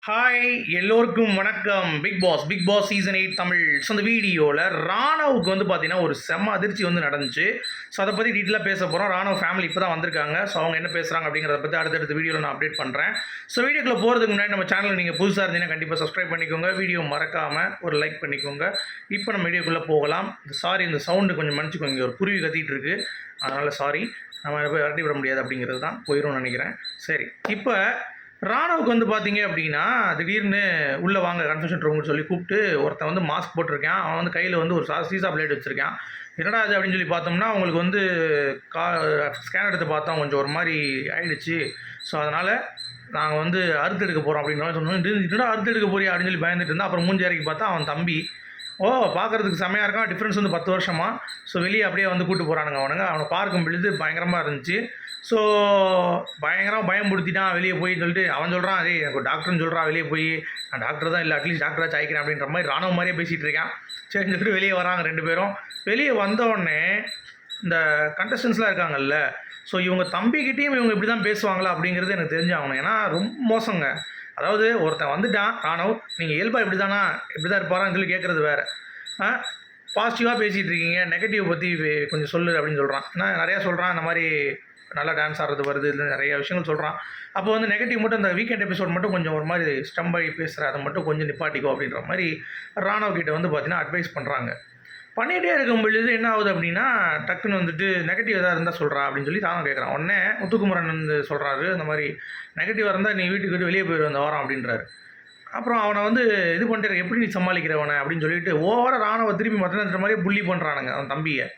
Hi எல்லோருக்கும் வணக்கம். Bigg Boss season 8 Tamil. So அந்த வீடியோவில் ராணவுக்கு வந்து பார்த்தீங்கன்னா ஒரு செம்ம அதிர்ச்சி வந்து நடந்துச்சு. ஸோ அதை பற்றி டீட்டெயிலாக பேச போகிறோம். ராணவ் ஃபேமிலி இப்போ தான் வந்திருக்காங்க. ஸோ அவங்க என்ன பேசுகிறாங்க அப்படிங்கிறத பற்றி அடுத்தடுத்த வீடியோவில் நான் அப்டேட் பண்ணுறேன். ஸோ வீடியோக்குள்ளே போகிறதுக்கு முன்னாடி நம்ம சேனல் நீங்கள் புதுசாக இருந்தீங்கன்னா கண்டிப்பாக சப்ஸ்கிரைப் பண்ணிக்கோங்க. வீடியோ மறக்காமல் ஒரு லைக் பண்ணிக்கோங்க. இப்போ நம்ம வீடியோக்குள்ளே போகலாம். இந்த சவுண்டு கொஞ்சம் மன்னிச்சுக்கோங்க, ஒரு குருவி கத்திட்டு இருக்கு, அதனால் சாரி. நம்ம போய் விரட்டி விட முடியாது அப்படிங்கிறது தான் போயிடும்னு நினைக்கிறேன். சரி, இப்போ ராணுவுக்கு வந்து பார்த்தீங்க அப்படின்னா திடீர்னு உள்ளே வாங்க கன்ஃபெஷன் ரூம்னு சொல்லி கூப்பிட்டு ஒருத்தன் வந்து மாஸ்க் போட்டிருக்கான். அவன் வந்து கையில் வந்து ஒரு சீசா பிளேட் வச்சுருக்கான். என்னடா அது அப்படின்னு சொல்லி பார்த்தோம்னா அவங்களுக்கு வந்து ஸ்கேன் எடுத்து பார்த்தோம், கொஞ்சம் ஒரு மாதிரி ஆயிடுச்சு. ஸோ அதனால் நாங்கள் வந்து அறுத்து எடுக்க போகிறோம் அப்படின்னு சொன்னோம். என்னடா அறுத்து எடுக்க போறியா அப்படின்னு சொல்லி பயந்துட்டு இருந்தால் அப்புறம் மூஞ்சி இறக்கி பார்த்தா அவன் தம்பி பார்க்குறதுக்கு செம்மையாக இருக்கான். டிஃப்ரென்ஸ் வந்து 10 வருஷமாக. ஸோ வெளியே அப்படியே வந்து கூப்பிட்டு போகிறானுங்க. அவனை பார்க்கும் பொழுது பயங்கரமாக இருந்துச்சு. ஸோ பயங்கரமாக பயம்படுத்திட்டான் வெளியே போய் சொல்லிட்டு அவன் சொல்கிறான், அதே எனக்கு டாக்டர்னு சொல்கிறான், வெளியே போய் நான் டாக்டர் தான் இல்லை, அட்லீஸ்ட் டாக்டராக சாய்க்கிறேன் அப்படின்ற மாதிரி ராணுவ மாதிரியே பேசிகிட்டு இருக்கான். சரின்னு சொல்லிட்டு வெளியே வராங்க 2 பேரும். வெளியே வந்தவுடனே இந்த கண்டஸ்டன்ஸ்லாம் இருக்காங்கல்ல, ஸோ இவங்க தம்பிக்கிட்டேயும் இவங்க இப்படி தான் பேசுவாங்களா அப்படிங்கிறது எனக்கு தெரிஞ்சாகணும். ஏன்னா ரொம்ப மோசங்க. அதாவது ஒருத்தன் வந்துட்டான் ராணவ், நீங்கள் இயல்பாக இப்படி தான் இருப்பாரான்னு சொல்லி கேட்குறது வேறு. பாசிட்டிவாக பேசிகிட்டு இருக்கீங்க, நெகட்டிவ் பற்றி கொஞ்சம் சொல்லு அப்படின்னு சொல்கிறான். ஏன்னா நிறையா சொல்கிறான், இந்த மாதிரி நல்லா டான்ஸ் ஆடுறது வருது, இல்லை நிறைய விஷயங்கள் சொல்கிறான். அப்போ வந்து நெகட்டிவ் மட்டும் இந்த வீக்கெண்ட் எபிசோட் மட்டும் கொஞ்சம் ஒரு மாதிரி ஸ்டம்பாகி பேசுகிற அதை மட்டும் கொஞ்சம் நிப்பாட்டிக்கோ அப்படின்ற மாதிரி ராணவ் கிட்ட வந்து பார்த்தீங்கன்னா அட்வைஸ் பண்ணுறாங்க. பண்ணிகிட்டே இருக்கும் பொழுது என்ன ஆகுது அப்படின்னா டக்குன்னு வந்துட்டு நெகட்டிவ் எதாவது இருந்தால் சொல்கிறா அப்படின்னு சொல்லி ராணவ் கேட்குறான். உடனே முத்துக்குமரன் வந்து சொல்கிறாரு, இந்த மாதிரி நெகட்டிவாக இருந்தால் நீ வீட்டுக்கு விட்டு வெளியே போயிடு அந்த வாரம் அப்படின்றாரு. அப்புறம் அவனை வந்து இது பண்ணிட்டு எப்படி நீ சமாளிக்கிறவனை அப்படின்னு சொல்லிட்டு ஓவராக ராணுவ திருப்பி மற்ற மாதிரியே புள்ளி பண்ணுறானுங்க அவன் தம்பியை.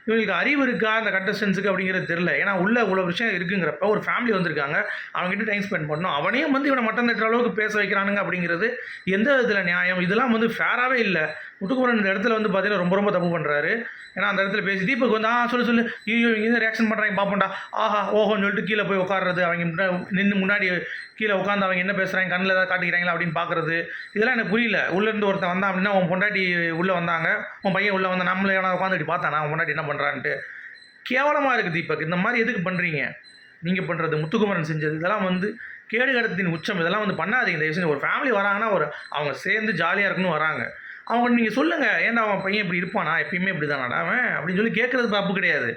இவங்களுக்கு அறிவு இருக்கா அந்த கண்டஸ்டன்ஸுக்கு அப்படிங்கிறது தெரில. ஏன்னா உள்ள இவ்வளோ விஷயம் இருக்குங்கிறப்ப ஒரு ஃபேமிலி வந்திருக்காங்க, அவங்ககிட்ட டைம் ஸ்பெண்ட் பண்ணணும். அவனையும் வந்து இவனை மட்டம் தட்டுற அளவுக்கு பேச வைக்கிறானுங்க அப்படிங்கிறது எந்த விதத்தில் நியாயம்? இதெல்லாம் வந்து ஃபேராகவே இல்லை. முத்துக்குமரன் இந்த இடத்துல வந்து பார்த்தீங்கன்னா ரொம்ப ரொம்ப தப்பு பண்ணுறாரு. ஏன்னா அந்த இடத்துல பேசி தீபக் வந்து சொல்லு ஐயோ இங்கே ரியாக்ஷன் பண்ணுறாங்க பார்ப்போம்டா, ஆஹா ஓஹோன்னு சொல்லிட்டு கீழே போய் உட்காடுறது, அவங்க நின்று முன்னாடி கீழே உட்காந்து அவங்க என்ன பேசுகிறாங்க, கண்ணில் ஏதாவது காட்டிக்கிறாங்களா அப்படின்னு பார்க்குறது, இதெல்லாம் எனக்கு புரியல. உள்ளேருந்து ஒருத்தன் வந்தான் அப்படின்னா உன் பொண்டாட்டி உள்ளே வந்தாங்க, உன் பையன் உள்ளே வந்தால் நம்மளே எவனா உட்காந்துட்டு பார்த்தானா உன் பொண்டாட்டி என்ன பண்ணுறான்ட்டு. கேவலமாக இருக்குது தீபக். இந்த மாதிரி எதுக்கு பண்ணுறீங்க? நீங்கள் பண்ணுறது, முத்துக்குமரன் செஞ்சது, இதெல்லாம் வந்து கேடு கடத்தின் உச்சம். இதெல்லாம் வந்து பண்ணாதீங்க இந்த விஷயம். ஒரு ஃபேமிலி வராங்கன்னா அவங்க சேர்ந்து ஜாலியாக இருக்குன்னு வராங்க. அவங்க நீங்கள் சொல்லுங்கள், ஏன்டா அவன் பையன் இப்படி இருப்பானா, எப்பயுமே இப்படி தானாடா அவன் அப்படின்னு சொல்லி கேட்குறது தப்பு கிடையாது.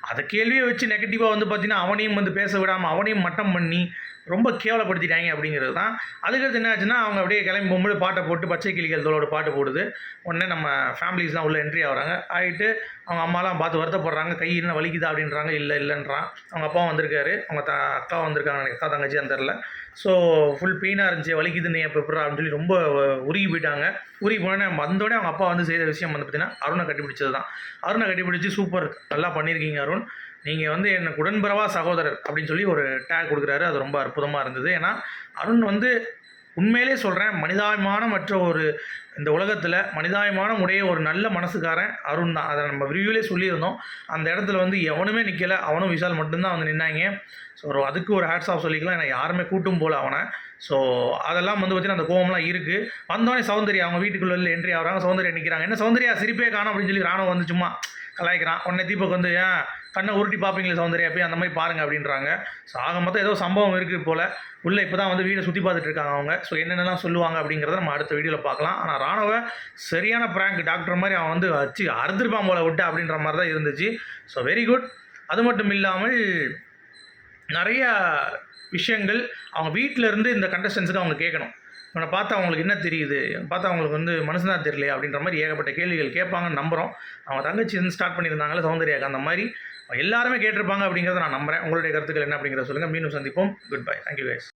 அதை கேள்வியை வச்சு நெகட்டிவாக வந்து பார்த்தீங்கன்னா அவனையும் வந்து பேச விடாமல் அவனையும் மட்டம் பண்ணி ரொம்ப கேவலப்படுத்திட்டாங்க அப்படிங்கிறது தான். அதுக்கடுத்து என்ன ஆச்சுன்னா அவங்க அப்படியே கிளம்பி போகும்போது பாட்டை போட்டு பச்சை கிளிகள் தோளோட பாட்டு போடுது. உடனே நம்ம ஃபேமிலிஸ்லாம் உள்ள என்ட்ரி ஆகிறாங்க. ஆகிட்டு அவங்க அம்மாலாம் பார்த்து வருத்தப்படுறாங்க, கை என்ன வலிக்குதா அப்படின்றாங்க. இல்லைன்றான். அவங்க அப்பாவும் வந்திருக்காரு, அவங்க அக்கா வந்திருக்காங்க, எனக்கு அக்கா தங்கச்சி அந்த தெரில. ஸோ ஃபுல் பெயினாக இருந்துச்சு, வலிக்குது நீ எப்போ அப்படின்னு சொல்லி ரொம்ப உருகி போயிட்டாங்க. உருகி போனோடனே வந்தோடனே அவங்க அப்பா வந்து செய்த விஷயம் வந்து பார்த்தீங்கன்னா அருணை கட்டிப்பிடிச்சது தான். அருணை கட்டிப்பிடிச்சு சூப்பர், நல்லா பண்ணியிருக்கீங்க அருண், நீங்கள் வந்து எனக்கு உடன்பிறவா சகோதரர் அப்படின்னு சொல்லி ஒரு டேக் கொடுக்குறாரு. அது ரொம்ப அற்புதமாக இருந்தது. ஏன்னா அருண் வந்து உண்மையிலே சொல்கிறேன், மனிதாபிமானம் மற்ற ஒரு இந்த உலகத்தில் மனிதாபிமானம் உடைய ஒரு நல்ல மனசுக்காரன் அருண் தான். அதை நம்ம ரிவ்யூலே சொல்லியிருந்தோம். அந்த இடத்துல வந்து எவனுமே நிற்கலை, அவனும் விஷால் மட்டும்தான் வந்து நின்னாங்க. ஸோ அதுக்கு ஒரு ஹேட்ஸ் ஆஃப் சொல்லிக்கலாம். ஏன்னா யாருமே கூட்டும் போல் அவனை. ஸோ அதெல்லாம் வந்து பார்த்திங்கன்னா அந்த கோவம்லாம் இருக்குது. வந்தோடனே சௌந்தர்யா அவங்க வீட்டுக்குள்ளே என்ட்ரி ஆகிறாங்க. சௌந்தர்யா நிற்கிறாங்க. என்ன சௌந்தர்யா சிரிப்பே காணும் அப்படின்னு சொல்லி ராணுவ வந்து சும்மா கலாய்க்கிறான். உடனே தீபக் வந்து ஏன் கண்ணை உருட்டி பார்ப்பீங்களே சௌந்தர்யா போய் அந்த மாதிரி பாருங்கள் அப்படின்றாங்க. ஸோ ஆக மொத்தம் ஏதோ சம்பவம் இருக்குது போல். உள்ளே இப்போ தான் வந்து வீடை சுற்றி பார்த்துட்டு இருக்காங்க அவங்க. ஸோ என்னென்னலாம் சொல்லுவாங்க அப்படிங்கிறத நம்ம அடுத்த வீடியோவில் பார்க்கலாம். ஆனால் ராணுவ சரியான ப்ராங்க், டாக்டர் மாதிரி அவன் வந்து வச்சு அறுத்துருப்பான் போல விட்டு அப்படின்ற மாதிரி தான் இருந்துச்சு. So very good. அது மட்டும் இல்லாமல் நிறையா விஷயங்கள் அவங்க வீட்டில் இருந்து இந்த கண்டஸ்டன்ஸுக்கு அவங்க கேட்கணும். இவனை பார்த்தா அவங்களுக்கு என்ன தெரியுது, பார்த்தா அவங்களுக்கு வந்து மனசுதான் தெரியலையா அப்படின்ற மாதிரி ஏகப்பட்ட கேள்விகள் கேட்பாங்கன்னு நம்புகிறோம். அவங்க தங்கச்சி வந்து ஸ்டார்ட் பண்ணியிருந்தாங்களே சௌந்தர்யாக்கு, அந்த மாதிரி எல்லாருமே கேட்டிருப்பாங்க அப்படிங்கிறத நான் நம்புகிறேன். உங்களுடைய கருத்துக்கள் என்ன அப்படிங்கிறத சொல்லுங்கள். மீண்டும் சந்திப்போம். Good bye. Thank you guys.